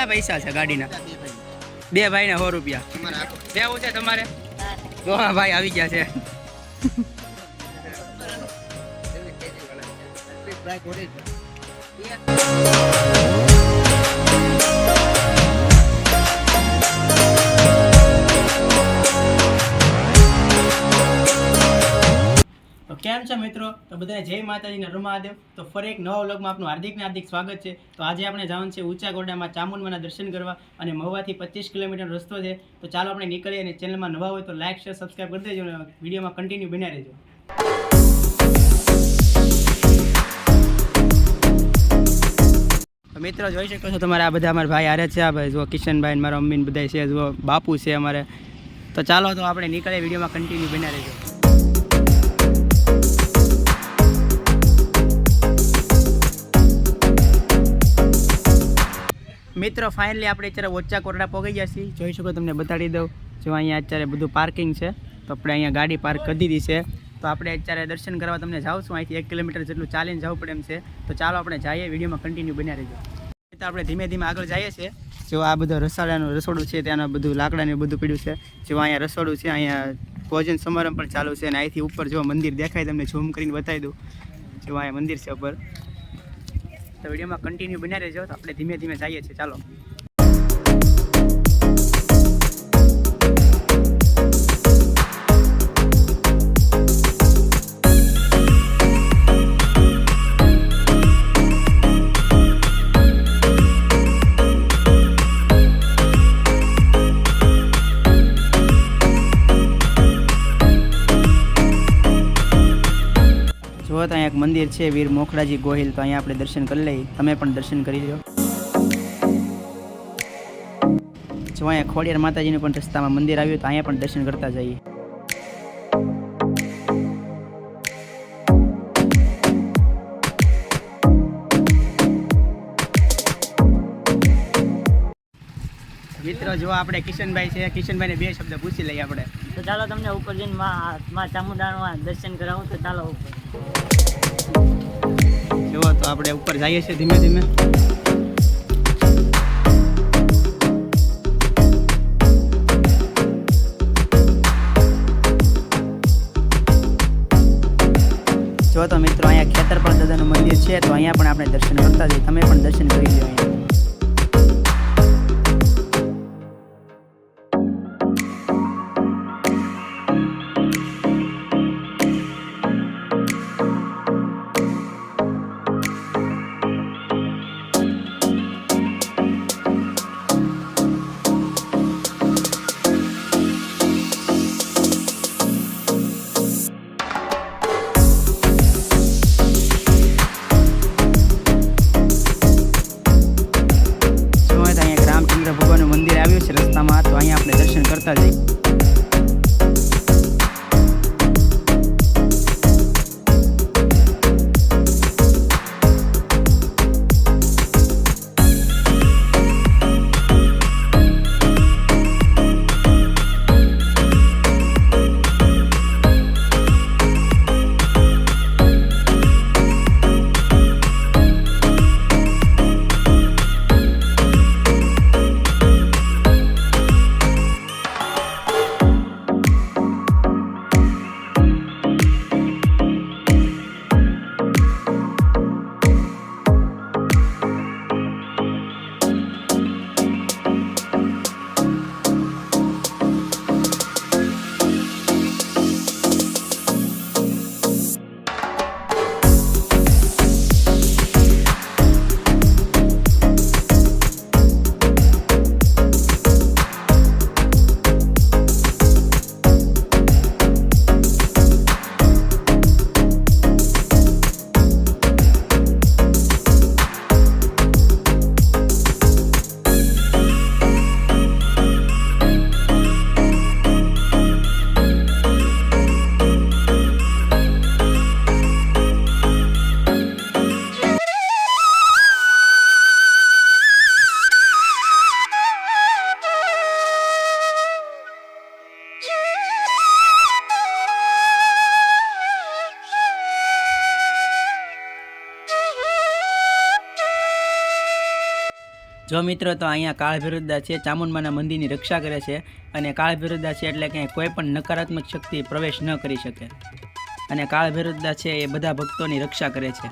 કેટલા પૈસા છે ગાડીના? બે ભાઈને 100 રૂપિયા દેવું છે તમારે? તો હા ભાઈ આવી ગયા છે. તો કેમ છો મિત્રો? તો બધાને જય માતાજીને રમાદેવ. તો ફરી એક નવા વ્લોગમાં આપનું હાર્દિક સ્વાગત છે. તો આજે આપણે જવાનું છે ઊંચા ગોડામાં ચામુંડમાના દર્શન કરવા અને મહુવાથી 25 કિલોમીટરનો રસ્તો છે. તો ચાલો આપણે નીકળીએ અને ચેનલમાં નવા હોય તો લાઈક શેર સબસ્ક્રાઈબ કરી દેજો અને વિડીયોમાં કન્ટિન્યુ બન્યા રહેજો. મિત્રો જોઈ શકો છો તમારે આ બધા અમારા ભાઈ હારે છે. આ ભાઈ જો કિશનભાઈ ને મારા મમ્મી બધા છે, જો બાપુ છે અમારે. તો ચાલો તો આપણે નીકળીએ, વિડીયોમાં કન્ટિન્યુ બન્યા રહેજો. મિત્રો ફાઇનલી આપણે અત્યારે ઓચા કોરડા પહોંચી ગયા છીએ. જોઈ શકો, તમને બતાડી દઉં. જો અહીંયા અત્યારે બધું પાર્કિંગ છે, તો આપણે અહીંયા ગાડી પાર્ક કરી દીધી છે. તો આપણે અત્યારે દર્શન કરવા તમને જાઉં છું. અહીંથી 1 કિલોમીટર જેટલું ચાલીને જવું પડે એમ છે. તો ચાલો આપણે જઈએ, વિડીયોમાં કન્ટિન્યુ બન્યા રહેજો. તો આપણે ધીમે ધીમે આગળ જઈએ છીએ. જો આ બધું રસોડું છે, ત્યાંનું બધું લાકડાને બધું પીડ્યું છે. જો અહીંયા રસોડું છે, અહીંયા ભોજન સમારંભ પણ ચાલુ છે. અને અહીંથી ઉપર જો મંદિર દેખાય, તમને ઝૂમ કરીને બતાવી દઉં. જો અહીંયા મંદિર છે ઉપર. તો વિડીયોમાં કન્ટિન્યુ બન્યા રહેજો. તો આપણે ધીમે ધીમે જઈએ છીએ. ચાલો. જો ત્યાં એક મંદિર છે, વીર મોખરાજી ગોહિલ. તો અહીંયા આપણે દર્શન કરી લઈએ. તમે પણ દર્શન કરી લો. જો અહીંયા ખોડિયાર માતાજીનું પણ રસ્તામાં મંદિર આવ્યું, તો અહીંયા પણ દર્શન કરતા જઈએ. મિત્રો જો આપણે કિશનભાઈ છે, કિશનભાઈને 2 શબ્દ પૂછી લઈએ આપણે. તો ચાલો તમને ઉપર જઈને માં ચામુંડાનું દર્શન કરાવું. તો ચાલો ઉપર. જુઓ તો આપણે ઉપર જઈએ છીએ ધીમે ધીમે. જો તો મિત્રો અહીંયા ખેતરપાળ દાદાનું મંદિર છે, તો અહીંયા પણ આપણે દર્શન કરતા જઈએ. તમે પણ દર્શન કરી લો અહીંયા. ભગવાનનું મંદિર આવ્યું છે રસ્તામાં, તો અહીંયા આપણે દર્શન કરતા જઈએ. જો મિત્રો તો અહીંયા કાળ ભૈરવદાસ છે ચામુંડમાના મંદિરની રક્ષા કરે છે અને કાળ ભૈરવદાસ છે એટલે કે કોઈ પણ નકારાત્મક શક્તિ પ્રવેશ ન કરી શકે અને કાળ ભૈરવદાસ છે એ બધા ભક્તોની રક્ષા કરે છે.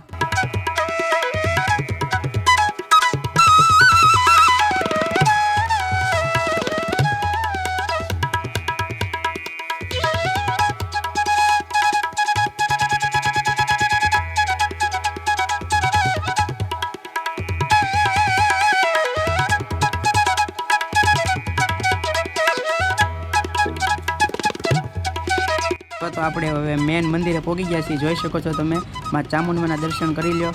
તો આપણે હવે મેન મંદિરે પહોંચી ગયા છીએ. જોઈ શકો છો તમે માં ચામુંડમાના દર્શન કરી લ્યો.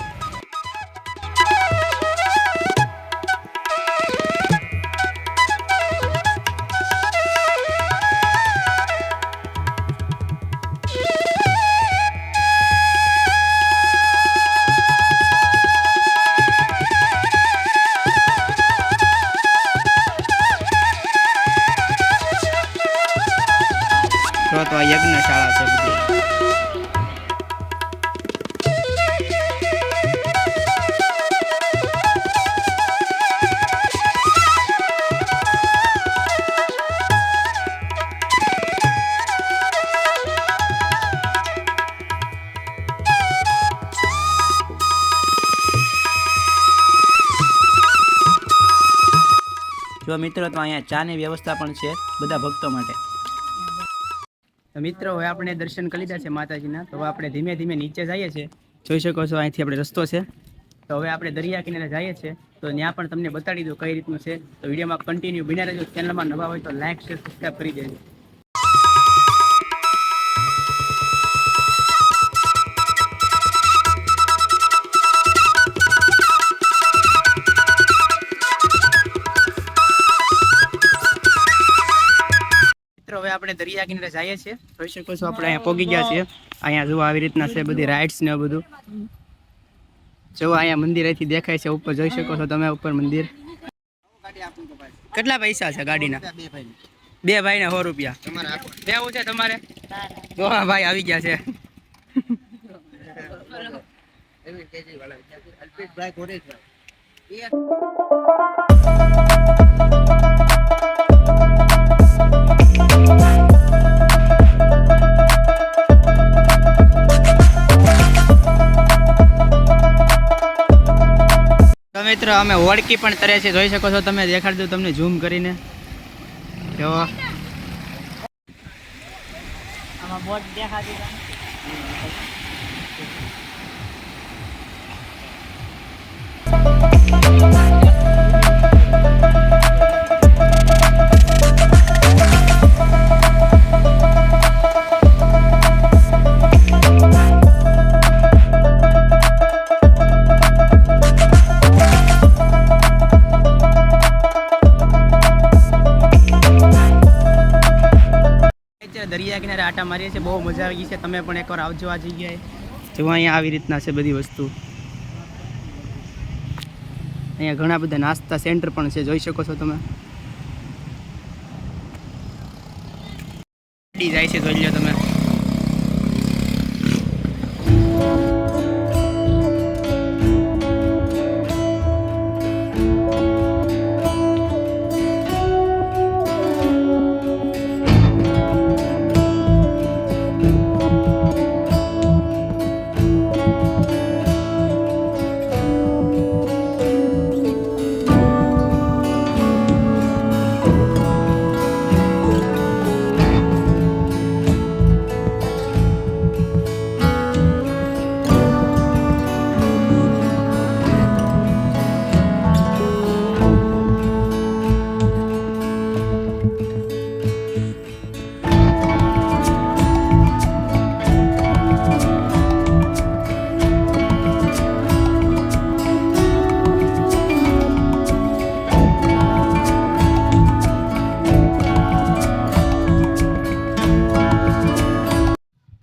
તો આ યજ્ઞશાળા છે બધી. જો મિત્રો તો અહીંયા ચાની વ્યવસ્થા પણ છે બધા ભક્તો માટે. તો મિત્રો હવે આપણે દર્શન કરી લીધા છે માતાજીના. તો હવે આપણે ધીમે ધીમે નીચે જઈએ છીએ. જોઈ શકો છો અહીંથી આપણે રસ્તો છે. તો હવે આપણે દરિયા કિનારે જઈએ છીએ. તો ત્યાં પણ તમને બતાડી દઉં કઈ રીતનું છે. તો વિડીયોમાં કન્ટિન્યુ બિના રહેજો. ચેનલમાં નવા હોય તો લાઈક શેર સબસ્ક્રાઈબ કરી દેજો. હવે આપણે દરિયા કિનારે જઈએ છીએ. જોઈ શકો છો આપણે અહીંયા પહોંચી ગયા છીએ. અહીંયા જો આવી રીતના છે બધી રાઇડ્સ ને બધું. જો અહીંયા મંદિર અહીંથી દેખાય છે ઉપર. જોઈ શકો છો તમે ઉપર મંદિર. કેટલા પૈસા છે ગાડીના? 2 ભાઈને 100 રૂપિયા. બેવું છે તમારે? જો હા ભાઈ આવી ગયા છે. તો મિત્રો અમે હોડકી પણ તરે છે. જોઈ શકો છો તમે. દેખાડી દઉં તમને ઝૂમ કરીને. જો આમાં બોટ દેખાતી તમને. દરિયા કિનારે આટા મારીએ છીએ. બહુ મજા આવી ગઈ છે. તમે પણ એકવાર આવજો આ જગ્યાએ. જો અહીંયા આવી રીતના છે બધી વસ્તુ. અહીંયા ઘણા બધા નાસ્તા સેન્ટર પણ છે. જોઈ શકો છો તમે. જાય છે જોઈ લો તમે.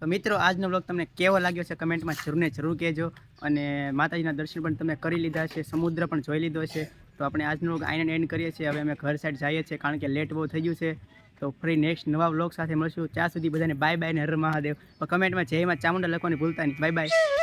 તો મિત્રો આજનો બ્લોગ તમને કેવો લાગ્યો છે કમેન્ટમાં જરૂર કહેજો. અને માતાજીના દર્શન પણ તમે કરી લીધા છે. સમુદ્ર પણ જોઈ લીધો છે. તો આપણે આજનો બ્લોગ આઈને એન્ડ કરીએ છીએ. હવે અમે ઘર સાઈડ જઈએ છીએ કારણ કે લેટ બહુ થઈ ગયું છે. તો ફરી નેક્સ્ટ નવા બ્લોગ સાથે મળશું. ત્યાં સુધી બધાને બાય બાય ને હર મહાદેવ. કમેન્ટમાં જયમાં ચામુંડા લખવાની ભૂલતા નહીં. Bye bye.